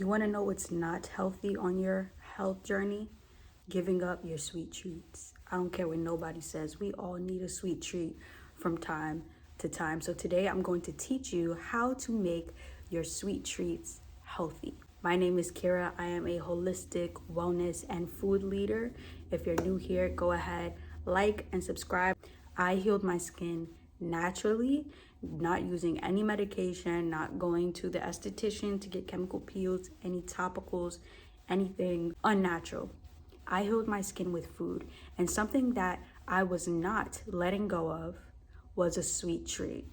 You want to know what's not healthy on your health journey? Giving up your sweet treats. I don't care what nobody says. We all need a sweet treat from time to time. So today I'm going to teach you how to make your sweet treats healthy. My name is Kira. I am a holistic wellness and food leader. If you're new here, go ahead, like and subscribe. I healed my skin naturally, not using any medication, not going to the esthetician to get chemical peels, any topicals, anything unnatural. I healed my skin with food, and something that I was not letting go of was a sweet treat,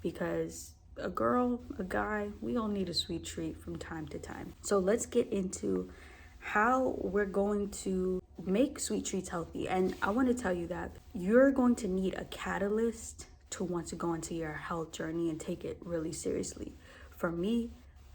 because a girl, a guy, we all need a sweet treat from time to time. So let's get into how we're going to make sweet treats healthy. And I want to tell you that you're going to need a catalyst to want to go into your health journey and take it really seriously. For me,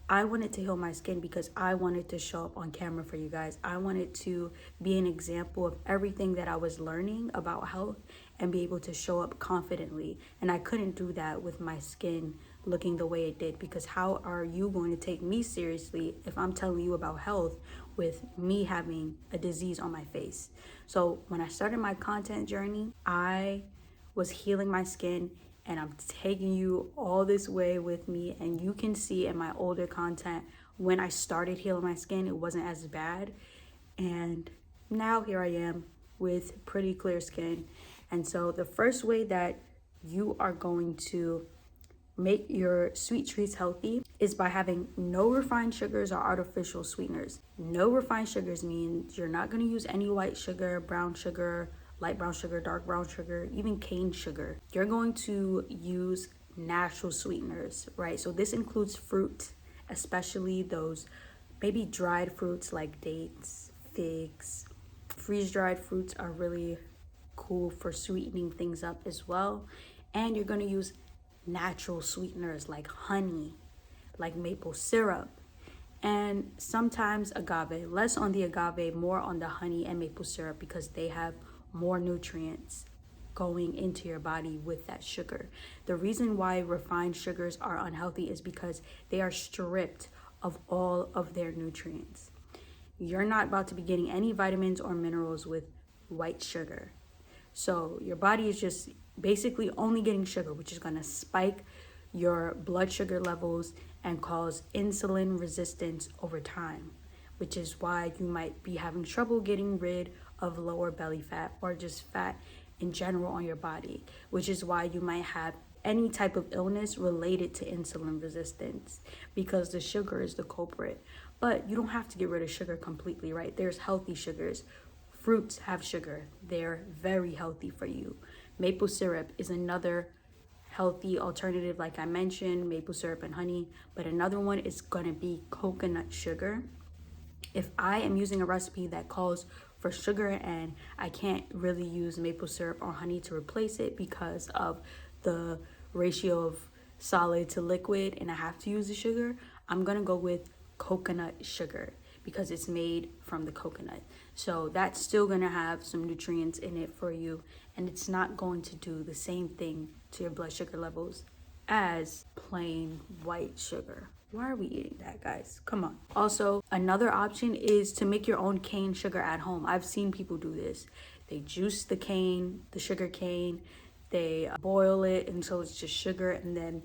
I wanted to heal my skin because I wanted to show up on camera for you guys. I wanted to be an example of everything that I was learning about health and be able to show up confidently. And I couldn't do that with my skin looking the way it did, because how are you going to take me seriously if I'm telling you about health with me having a disease on my face? So when I started my content journey, I was healing my skin, and I'm taking you all this way with me. And you can see in my older content, when I started healing my skin, it wasn't as bad. And now here I am with pretty clear skin. And so the first way that you are going to make your sweet treats healthy is by having no refined sugars or artificial sweeteners. No refined sugars means you're not going to use any white sugar, brown sugar, light brown sugar, dark brown sugar, even cane sugar. You're going to use natural sweeteners, right? So this includes fruit, especially those maybe dried fruits like dates, figs. Freeze-dried fruits are really cool for sweetening things up as well. And you're going to use natural sweeteners like honey, like maple syrup, and sometimes agave. Less on the agave, more on the honey and maple syrup, because they have more nutrients going into your body with that sugar. The reason why refined sugars are unhealthy is because they are stripped of all of their nutrients. You're not about to be getting any vitamins or minerals with white sugar. So your body is just basically only getting sugar, which is going to spike your blood sugar levels and cause insulin resistance over time, which is why you might be having trouble getting rid of lower belly fat or just fat in general on your body, which is why you might have any type of illness related to insulin resistance, because the sugar is the culprit. But you don't have to get rid of sugar completely, right? There's healthy sugars. Fruits have sugar. They're very healthy for you. Maple syrup is another healthy alternative, like I mentioned, maple syrup and honey. But another one is going to be coconut sugar. If I am using a recipe that calls for sugar and I can't really use maple syrup or honey to replace it because of the ratio of solid to liquid and I have to use the sugar, I'm going to go with coconut sugar because it's made from the coconut. So that's still going to have some nutrients in it for you, and it's not going to do the same thing to your blood sugar levels as plain white sugar. Why are we eating that, guys? Come on. Also, another option is to make your own cane sugar at home. I've seen people do this. They juice the cane, the sugar cane, they boil it until it's just sugar, and then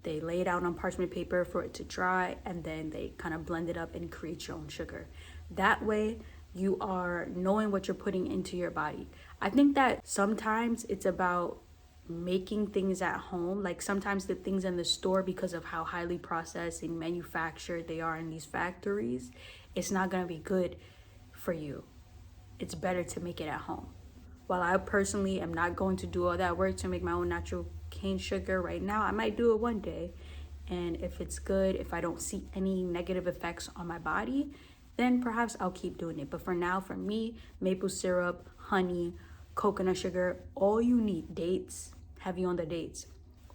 they lay it out on parchment paper for it to dry, and then they kind of blend it up and create your own sugar. That way, you are knowing what you're putting into your body. I think that sometimes it's about making things at home. Like sometimes the things in the store, because of how highly processed and manufactured they are in these factories, it's not going to be good for you. It's better to make it at home. While I personally am not going to do all that work to make my own natural cane sugar right now, I might do it one day. And if it's good, if I don't see any negative effects on my body, then perhaps I'll keep doing it. But for now, for me, maple syrup, honey, coconut sugar, all you need, dates, heavy on the dates,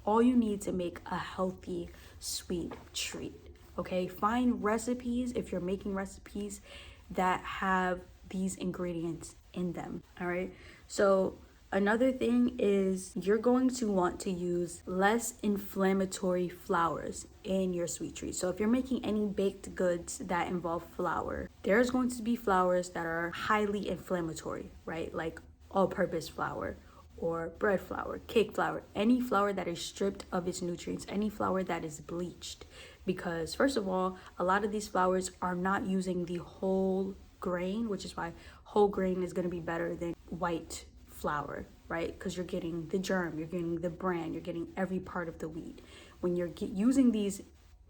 all you need to make a healthy sweet treat. Okay, find recipes, if you're making recipes, that have these ingredients in them. All right, so Another thing is you're going to want to use less inflammatory flours in your sweet treat. So if you're making any baked goods that involve flour, there's going to be flours that are highly inflammatory, right? Like all-purpose flour or bread flour, cake flour, any flour that is stripped of its nutrients, any flour that is bleached. Because first of all, a lot of these flours are not using the whole grain, which is why whole grain is going to be better than white flour, right? Because you're getting the germ, you're getting the bran, you're getting every part of the wheat. When you're using these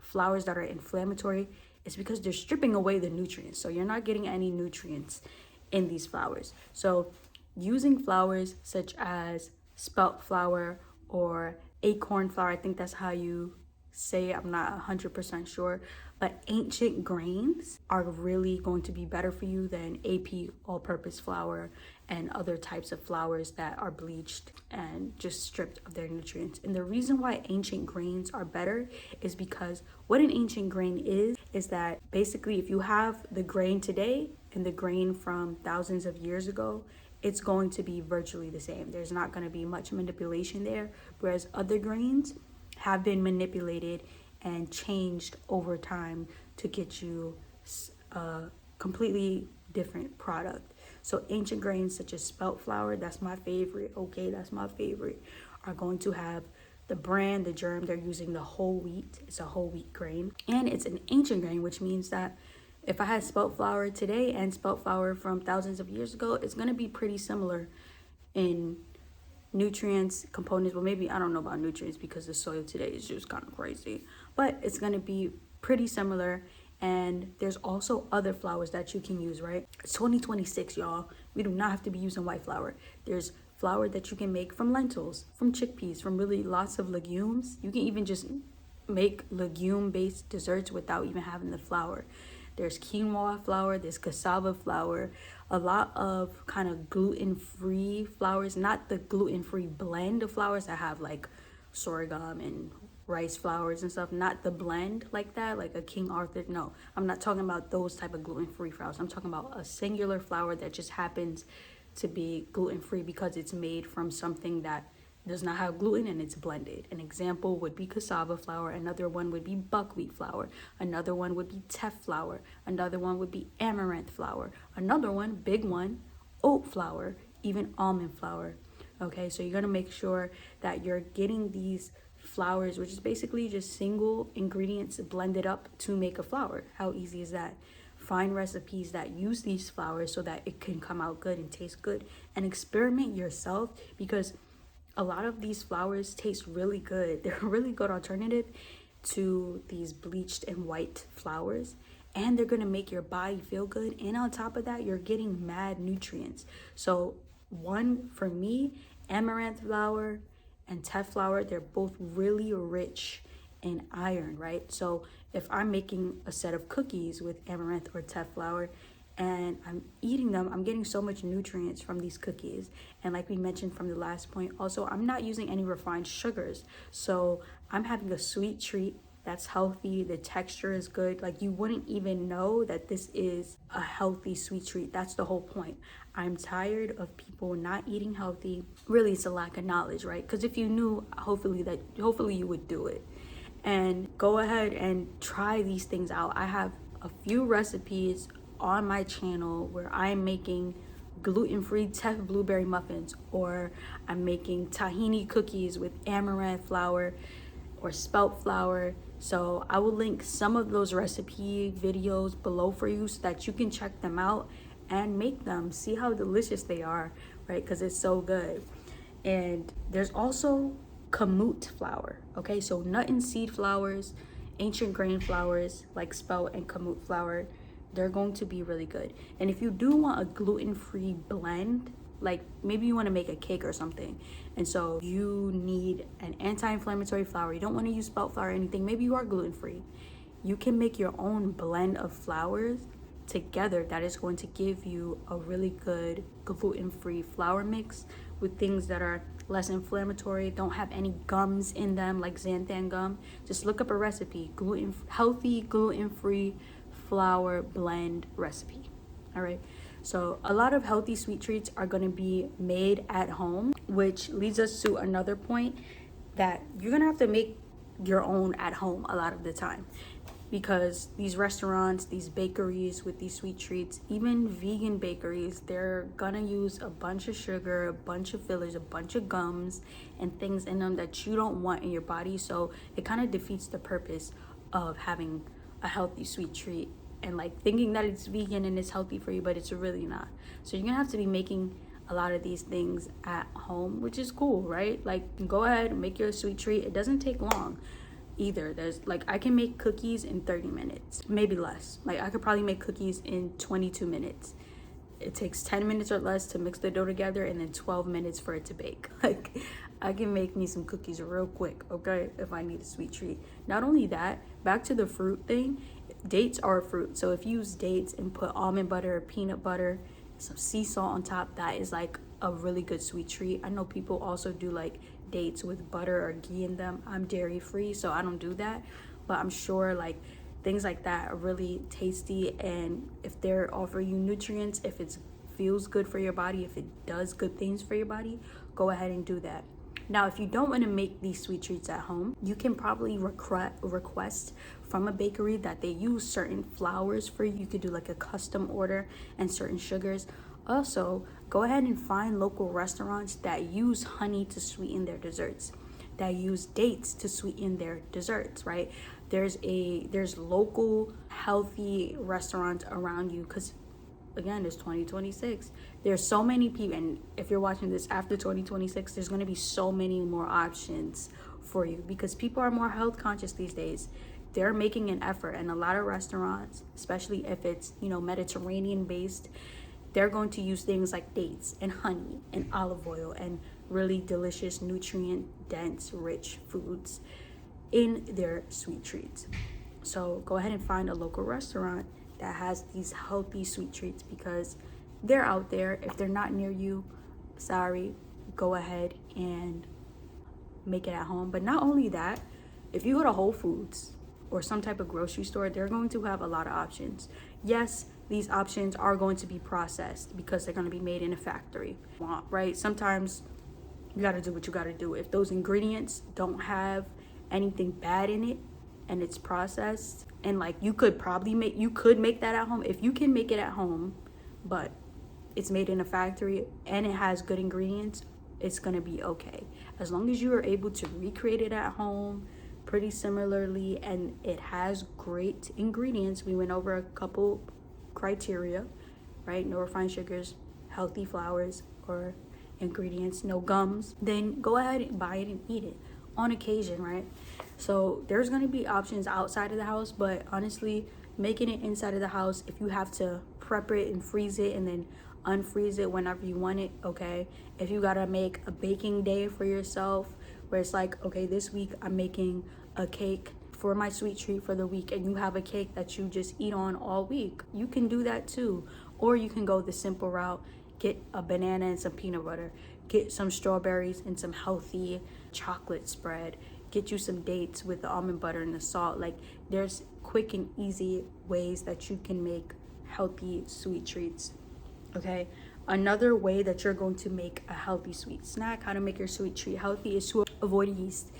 flours that are inflammatory, it's because they're stripping away the nutrients. So you're not getting any nutrients in these flours. So using flours such as spelt flour or acorn flour, I think that's how you say it, I'm not 100% sure, but ancient grains are really going to be better for you than AP all-purpose flour and other types of flours that are bleached and just stripped of their nutrients. And the reason why ancient grains are better is because what an ancient grain is that basically if you have the grain today and the grain from thousands of years ago, it's going to be virtually the same. There's not going to be much manipulation there, whereas other grains have been manipulated and changed over time to get you a completely different product. So ancient grains such as spelt flour, that's my favorite, okay, that's my favorite, are going to have the bran, the germ. They're using the whole wheat. It's a whole wheat grain, and it's an ancient grain, which means that if I had spelt flour today and spelt flour from thousands of years ago, it's going to be pretty similar in nutrients, components. Well, maybe I don't know about nutrients because the soil today is just kind of crazy, but it's going to be pretty similar. And there's also other flours that you can use, right? It's 2026, y'all. We do not have to be using white flour. There's flour that you can make from lentils, from chickpeas, from really lots of legumes. You can even just make legume-based desserts without even having the flour. There's quinoa flour, there's cassava flour, a lot of kind of gluten-free flours, not the gluten-free blend of flours that have like sorghum and rice flours and stuff, not the blend like that, like a King Arthur. No, I'm not talking about those type of gluten-free flours. I'm talking about a singular flour that just happens to be gluten-free because it's made from something that does not have gluten and it's blended. An example would be cassava flour. Another one would be buckwheat flour. Another one would be teff flour. Another one would be amaranth flour. Another one, big one, oat flour, even almond flour. Okay, so you're gonna make sure that you're getting these flours, which is basically just single ingredients blended up to make a flour. How easy is that? Find recipes that use these flours so that it can come out good and taste good, and experiment yourself, because a lot of these flours taste really good. They're a really good alternative to these bleached and white flours, and they're gonna make your body feel good. And on top of that, you're getting mad nutrients. So one, for me, amaranth flour and teff flour, they're both really rich in iron, right? So if I'm making a set of cookies with amaranth or teff flour and I'm eating them, I'm getting so much nutrients from these cookies. And like we mentioned from the last point, also, I'm not using any refined sugars. So I'm having a sweet treat that's healthy. The texture is good. Like, you wouldn't even know that this is a healthy sweet treat. That's the whole point. I'm tired of people not eating healthy. Really, it's a lack of knowledge, right? Because if you knew, hopefully you would do it. And go ahead and try these things out. I have a few recipes on my channel where I'm making gluten-free teff blueberry muffins, or I'm making tahini cookies with amaranth flour or spelt flour. So I will link some of those recipe videos below for you so that you can check them out and make them, see how delicious they are, right? Because it's so good. And there's also kamut flour, okay? So nut and seed flours, ancient grain flours like spelt and kamut flour, they're going to be really good. And if you do want a gluten-free blend, like maybe you want to make a cake or something, and so you need an anti-inflammatory flour, you don't want to use spelt flour or anything, maybe you are gluten-free, you can make your own blend of flours together that is going to give you a really good gluten-free flour mix with things that are less inflammatory, don't have any gums in them like xanthan gum. Just look up a recipe, healthy gluten-free flour blend recipe. All right, So a lot of healthy sweet treats are going to be made at home, which leads us to another point, that you're going to have to make your own at home a lot of the time, because these restaurants, these bakeries with these sweet treats, even vegan bakeries, they're gonna use a bunch of sugar, a bunch of fillers, a bunch of gums and things in them that you don't want in your body. So it kind of defeats the purpose of having a healthy sweet treat, and like thinking that it's vegan and it's healthy for you, but it's really not. So you're gonna have to be making a lot of these things at home, which is cool, right? Like, go ahead and make your sweet treat. It doesn't take long either. There's like, I can make cookies in 30 minutes, maybe less. Like, I could probably make cookies in 22 minutes. It takes 10 minutes or less to mix the dough together, and then 12 minutes for it to bake. Like, I can make me some cookies real quick, okay, if I need a sweet treat. Not only that, back to the fruit thing, dates are a fruit. So if you use dates and put almond butter, peanut butter, some sea salt on top, that is like a really good sweet treat. I know people also do like dates with butter or ghee in them. I'm dairy free, so I don't do that, but I'm sure like things like that are really tasty, and if they're offering you nutrients, if it feels good for your body, if it does good things for your body, go ahead and do that. Now, if you don't want to make these sweet treats at home, you can probably request from a bakery that they use certain flours for you. You could do like a custom order, and certain sugars. Also, go ahead and find local restaurants that use honey to sweeten their desserts, that use dates to sweeten their desserts, right? There's local healthy restaurants around you, because again, it's 2026. There's so many people, and if you're watching this after 2026, there's going to be so many more options for you, because people are more health conscious these days. They're making an effort, and a lot of restaurants, especially if it's, Mediterranean based, they're going to use things like dates and honey and olive oil and really delicious, nutrient dense, rich foods in their sweet treats. So go ahead and find a local restaurant that has these healthy sweet treats, because they're out there. If they're not near you, sorry, go ahead and make it at home. But not only that, if you go to Whole Foods or some type of grocery store, they're going to have a lot of options. Yes, these options are going to be processed because they're going to be made in a factory, right? Sometimes you got to do what you got to do. If those ingredients don't have anything bad in it and it's processed, and like you could make that at home. If you can make it at home, but it's made in a factory and it has good ingredients, it's gonna be okay. As long as you are able to recreate it at home pretty similarly and it has great ingredients. We went over a couple criteria, right? No refined sugars, healthy flours or ingredients, no gums. Then go ahead and buy it and eat it on occasion, right? So there's going to be options outside of the house, but honestly, making it inside of the house, if you have to prep it and freeze it and then unfreeze it whenever you want it, okay? If you got to make a baking day for yourself where it's like, okay, this week I'm making a cake for my sweet treat for the week, and you have a cake that you just eat on all week, you can do that too. Or you can go the simple route, get a banana and some peanut butter, get some strawberries and some healthy chocolate spread, get you some dates with the almond butter and the salt. Like, there's quick and easy ways that you can make healthy sweet treats, okay? Another way that you're going to make a healthy sweet snack, how to make your sweet treat healthy, is to avoid yeast.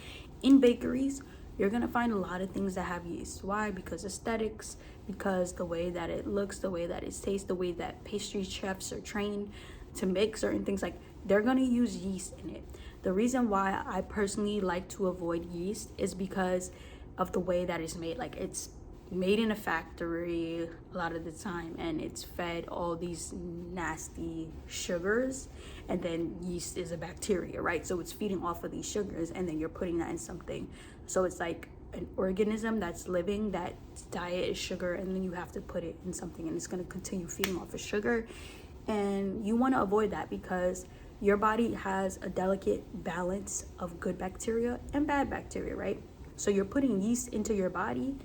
In bakeries, you're gonna find a lot of things that have yeast. Why? Because aesthetics, because the way that it looks, the way that it tastes, the way that pastry chefs are trained to make certain things, like they're gonna use yeast in it. The reason why I personally like to avoid yeast is because of the way that it's made. Like, it's made in a factory a lot of the time, and it's fed all these nasty sugars, and then yeast is a bacteria, right? So it's feeding off of these sugars, and then you're putting that in something. So it's like an organism that's living, that diet is sugar, and then you have to put it in something, and it's going to continue feeding off of sugar. And you want to avoid that, because your body has a delicate balance of good bacteria and bad bacteria, right? So you're putting yeast into your body,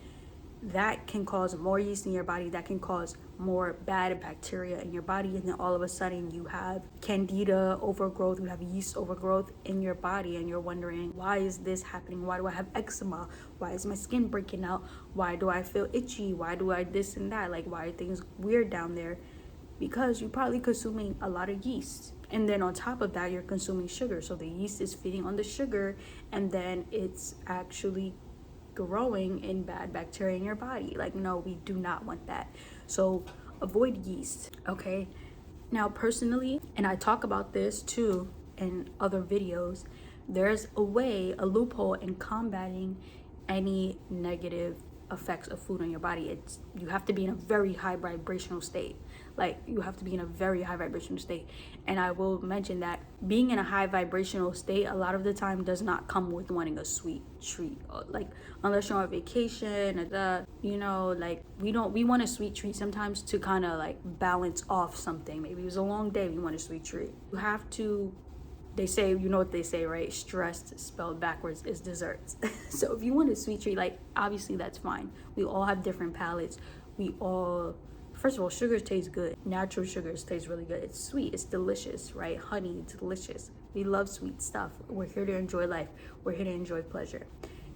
that can cause more yeast in your body, that can cause more bad bacteria in your body, and then all of a sudden you have candida overgrowth, you have yeast overgrowth in your body, and you're wondering, why is this happening? Why do I have eczema? Why is my skin breaking out? Why do I feel itchy? Why do I this and that? Like, why are things weird down there? because you're probably consuming a lot of yeast. And then on top of that, you're consuming sugar. So the yeast is feeding on the sugar, and then it's actually growing in bad bacteria in your body. Like, no, we do not want that. So avoid yeast, okay? Now, personally, and I talk about this too in other videos, there's a loophole in combating any negative effects of food on your body. You have to be in a very high vibrational state. Like, you have to be in a very high vibrational state. And I will mention that being in a high vibrational state a lot of the time does not come with wanting a sweet treat. Like, unless you're on vacation, like we want a sweet treat sometimes to kind of like balance off something. Maybe it was a long day, we want a sweet treat. You have to, they say, you know what they say, right? Stressed spelled backwards is desserts. So if you want a sweet treat, like, obviously that's fine. We all have different palates. First of all, sugars taste good. Natural sugars taste really good. It's sweet, it's delicious, right? Honey, it's delicious. We love sweet stuff. We're here to enjoy life. We're here to enjoy pleasure.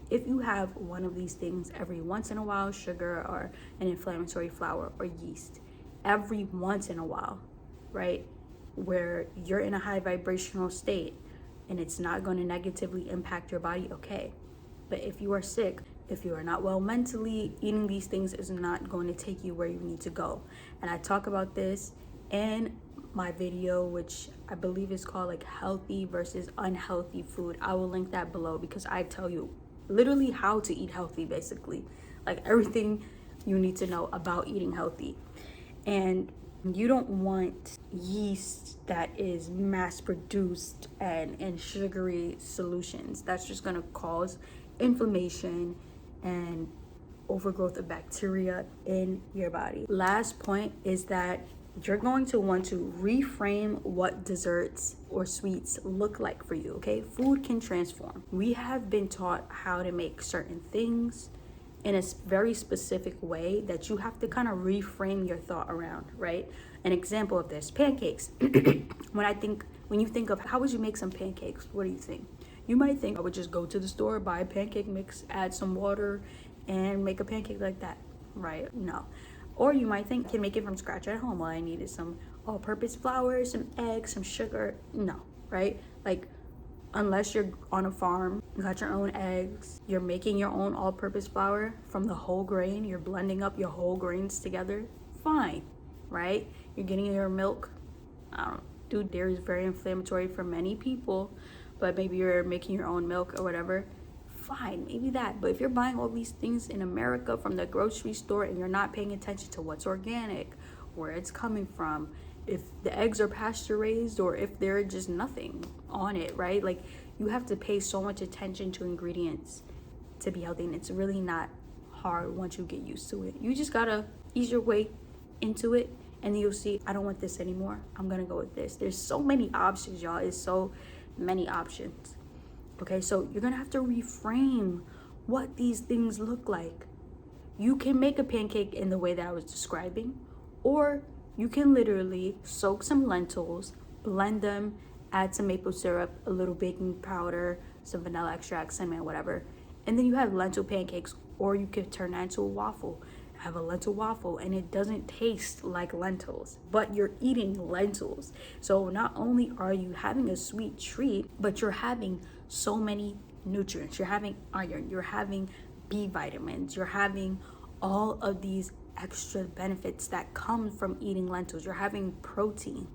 If you have one of these things every once in a while, sugar or an inflammatory flour or yeast, every once in a while, right? Where you're in a high vibrational state and it's not going to negatively impact your body, okay. But if you are sick, if you are not well mentally, eating these things is not going to take you where you need to go. And I talk about this in my video, which I believe is called like healthy versus unhealthy food. I will link that below because I tell you literally how to eat healthy, basically, like everything you need to know about eating healthy. And you don't want yeast that is mass produced and in sugary solutions. That's just going to cause inflammation and overgrowth of bacteria in your body. Last point is that you're going to want to reframe what desserts or sweets look like for you, okay? Food can transform. We have been taught how to make certain things in a very specific way that you have to kind of reframe your thought around, right? An example of this, pancakes. When you think of how would you make some pancakes, what do you think? You might think I would just go to the store, buy a pancake mix, add some water, and make a pancake like that, right? No. Or you might think I can make it from scratch at home. All I need is some all-purpose flour, some eggs, some sugar. No, right? Like, unless you're on a farm, you got your own eggs, you're making your own all-purpose flour from the whole grain, you're blending up your whole grains together, fine, right? You're getting your milk. Dairy is very inflammatory for many people, but maybe you're making your own milk or whatever, fine, maybe that. But if you're buying all these things in America from the grocery store and you're not paying attention to what's organic, where it's coming from, if the eggs are pasture raised or if they're just nothing on it, right? Like, you have to pay so much attention to ingredients to be healthy, and it's really not hard once you get used to it. You just gotta ease your way into it, and then you'll see, I don't want this anymore, I'm gonna go with this. There's so many options, y'all. It's so many options. Okay, so you're gonna have to reframe what these things look like. You can make a pancake in the way that I was describing, or you can literally soak some lentils, blend them, add some maple syrup, a little baking powder, some vanilla extract, cinnamon, whatever, and then you have lentil pancakes. Or you could turn that into a waffle, have a lentil waffle, and it doesn't taste like lentils, but you're eating lentils. So not only are you having a sweet treat, but you're having so many nutrients. You're having iron, you're having B vitamins, you're having all of these extra benefits that come from eating lentils. You're having protein,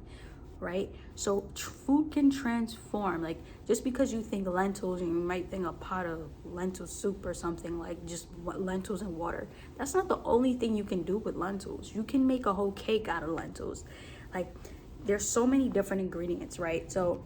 right? So food can transform. Like, just because you think lentils and you might think a pot of lentil soup or something, like just lentils and water, that's not the only thing you can do with lentils. You can make a whole cake out of lentils. Like, there's so many different ingredients, right? So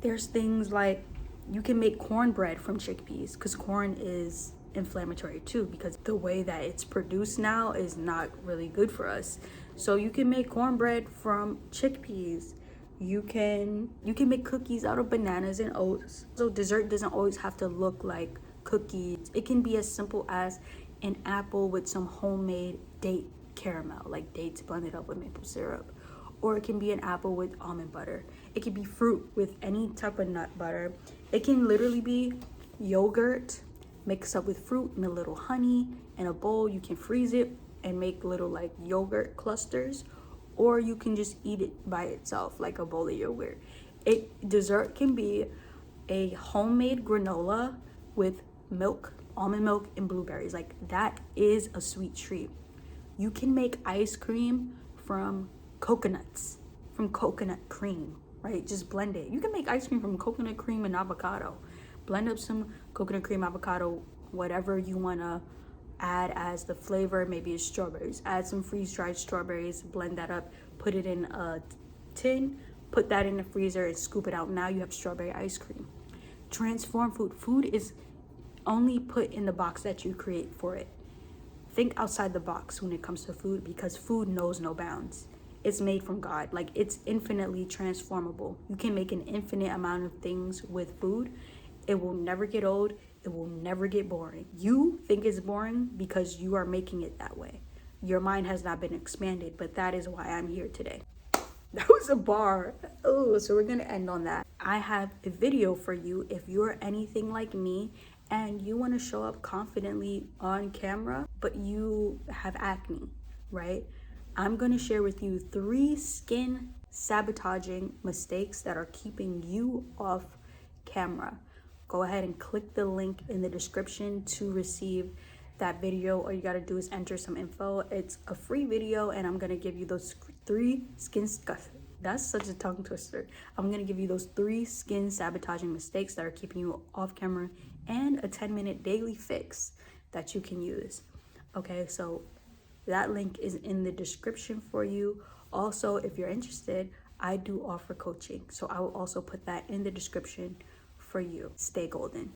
there's things like you can make cornbread from chickpeas, because corn is inflammatory too, because the way that it's produced now is not really good for us. So you can make cornbread from chickpeas. You can make cookies out of bananas and oats. So dessert doesn't always have to look like cookies. It can be as simple as an apple with some homemade date caramel, like dates blended up with maple syrup. Or it can be an apple with almond butter. It can be fruit with any type of nut butter. It can literally be yogurt mixed up with fruit and a little honey in a bowl. You can freeze it and make little like yogurt clusters. or you can just eat it by itself like a bowl of yogurt. Dessert can be a homemade granola with milk, almond milk, and blueberries. Like, that is a sweet treat. You can make ice cream from coconuts, from coconut cream, right? Just blend it. You can make ice cream from coconut cream and avocado. Blend up some coconut cream, avocado, whatever you want to add as the flavor. Maybe it's strawberries. Add some freeze-dried strawberries, blend that up, put it in a tin, put that in the freezer, and scoop it out. Now you have strawberry ice cream. Transform food. Food is only put in the box that you create for it. Think outside the box when it comes to food, because food knows no bounds. It's made from God. Like, it's infinitely transformable. You can make an infinite amount of things with food. It will never get old. It will never get boring. You think it's boring because you are making it that way. Your mind has not been expanded, but that is why I'm here today. That was a bar. Oh, so we're gonna end on that. I have a video for you if you're anything like me and you want to show up confidently on camera, but you have acne, right? I'm gonna share with you 3 skin sabotaging mistakes that are keeping you off camera. Go ahead and click the link in the description to receive that video. All you gotta do is enter some info. It's a free video, and I'm gonna give you those 3 skin, that's such a tongue twister. I'm gonna give you those 3 skin sabotaging mistakes that are keeping you off camera, and a 10-minute daily fix that you can use. Okay, so that link is in the description for you. Also, if you're interested, I do offer coaching, so I will also put that in the description for you. Stay golden.